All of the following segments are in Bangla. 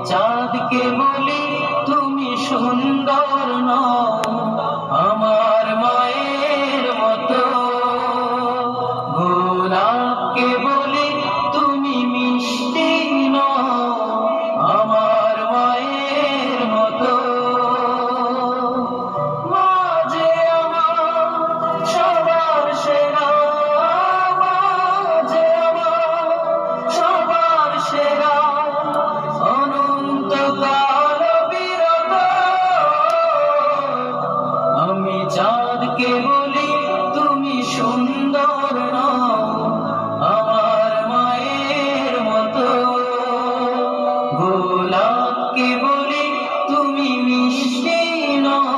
চাঁদকে বলি তুমি সুন্দর নও আমার মায়ের মতো, গোলাপকে বলি তুমি মিষ্টি নও আমার মায়ের মতো। মা যে আমার সবার সেরা, মা যে আমার সবার সেরা, অনন্তকাল বিরত। আমি চাঁদকে বলি তুমি সুন্দর নও আমার মায়ের মতো, গোলাপকে বলি তুমি মিষ্টি নও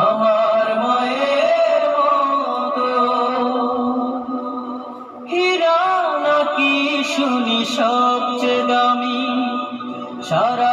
আমার মায়ের মতো। হীরা নাকি শুনি সবচেয়ে দামি, সারা